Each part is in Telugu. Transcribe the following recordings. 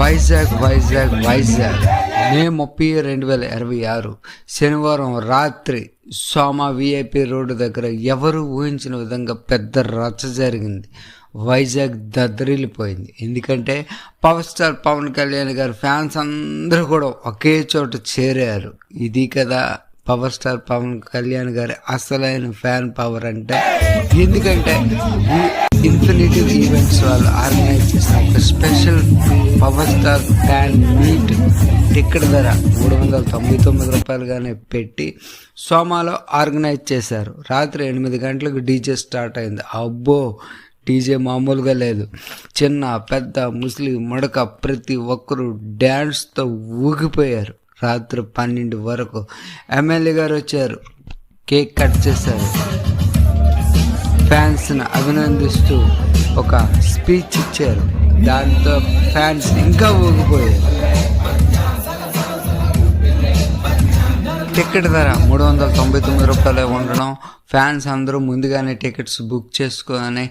వైజాగ్ మే 30, 2026 శనివారం రాత్రి సోమ విఐపి రోడ్డు దగ్గర ఎవరు ఊహించిన విధంగా పెద్ద రచ్చ జరిగింది. వైజాగ్ దద్దరిల్లిపోయింది. ఎందుకంటే పవర్ స్టార్ పవన్ కళ్యాణ్ గారి ఫ్యాన్స్ అందరూ కూడా ఒకే చోట చేరారు. ఇది కదా పవర్ స్టార్ పవన్ కళ్యాణ్ గారి అసలైన ఫ్యాన్ పవర్ అంటే. ఎందుకంటే ఇన్ఫినిటీ ఈవెంట్స్ వాళ్ళు ఆర్గనైజ్ చేసిన ఒక special power star fan meet ticket ధర 399 రూపాయలుగానే పెట్టి సోమాలో ఆర్గనైజ్ చేశారు. రాత్రి 8 గంటలకు డీజే స్టార్ట్ అయింది. అబ్బో, డీజే మామూలుగా లేదు. చిన్న పెద్ద ముస్లిం ముడక ప్రతి ఒక్కరూ డ్యాన్స్తో ఊగిపోయారు. రాత్రి 12 వరకు ఎమ్మెల్యే గారు వచ్చారు, కేక్ కట్ చేశారు, ఫ్యాన్స్ని అభినందిస్తూ ఒక స్పీచ్ ఇచ్చారు. దాంతో ఫ్యాన్స్ ఇంకా ఊగిపోయారు. టికెట్ ధర 399 రూపాయలు ఉండడం, ఫ్యాన్స్ అందరూ ముందుగానే టికెట్స్ బుక్ చేసుకొని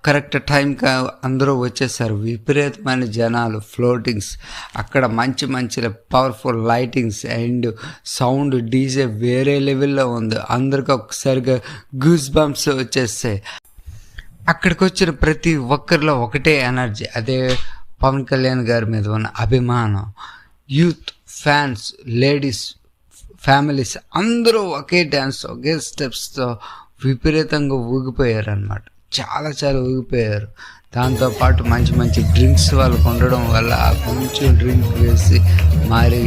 కరెక్ట్ టైంకి అందరూ వచ్చేసారు. విపరీతమైన జనాలు, ఫ్లోటింగ్స్, అక్కడ మంచి powerful lightings and sound DJ వేరే లెవెల్లో ఉంది. అందరికి ఒకసారిగా గూస్ బంప్స్ వచ్చేస్తాయి. అక్కడికి వచ్చిన ప్రతి ఒక్కరిలో ఒకటే ఎనర్జీ, అదే పవన్ కళ్యాణ్ గారి మీద ఉన్న అభిమానం. యూత్, ఫ్యాన్స్, లేడీస్, ఫ్యామిలీస్ అందరూ ఒకే డ్యాన్స్, ఒకే స్టెప్స్తో విపరీతంగా ఊగిపోయారు అన్నమాట. చాలా ఊగిపోయారు. దాంతోపాటు మంచి డ్రింక్స్ వాళ్ళకు ఉండడం వల్ల కొంచెం డ్రింక్ వేసి మరి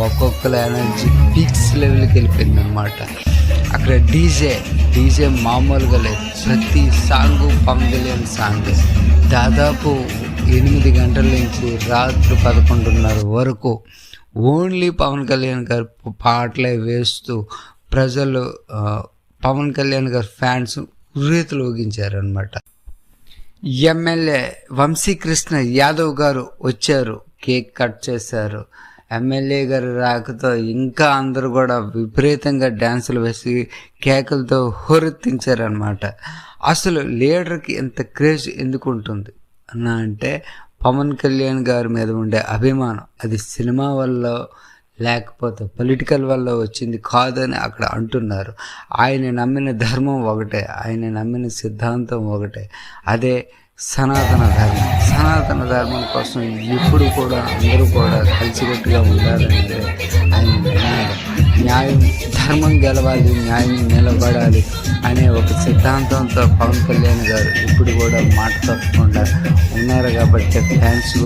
ఒక్కొక్కల ఎనర్జీ పీక్స్ లెవెల్కి వెళ్ళిపోయింది అనమాట. అక్కడ డీజే మామూలుగా లేదు. ప్రతి సాంగు పవన్ కళ్యాణ్ సాంగ్. దాదాపు 8 గంటల నుంచి రాత్రి 11:30 వరకు ఓన్లీ పవన్ కళ్యాణ్ గారు పాటలే వేస్తూ ప్రజలు పవన్ కళ్యాణ్ గారి ఫ్యాన్స్ ఉర్రేతులు ఊగించారనమాట. ఎమ్మెల్యే వంశీకృష్ణ యాదవ్ గారు వచ్చారు, కేక్ కట్ చేశారు. ఎమ్మెల్యే గారి రాకతో ఇంకా అందరూ కూడా విపరీతంగా డ్యాన్సులు వేసి కేకలతో హోరెత్తించారనమాట. అసలు లీడర్కి ఎంత క్రేజ్ ఎందుకు ఉంటుంది అన్న అంటే పవన్ కళ్యాణ్ గారి మీద ఉండే అభిమానం. అది సినిమా వల్ల లేకపోతే పొలిటికల్ వల్ల వచ్చింది కాదని అక్కడ అంటున్నారు. ఆయన నమ్మిన ధర్మం ఒకటే, ఆయన నమ్మిన సిద్ధాంతం ఒకటే, అదే సనాతన ధర్మం కోసం ఎప్పుడు కూడా అందరూ కూడా కలిసికట్టుగా ఉండాలంటే ఆయన న్యాయం, ధర్మం గెలవాలి, న్యాయం నిలబడాలి అనే ఒక సిద్ధాంతంతో పవన్ కళ్యాణ్ గారు ఇప్పుడు కూడా మాట తప్పకుండా ఉన్నారు. కాబట్టి ఫ్యాన్స్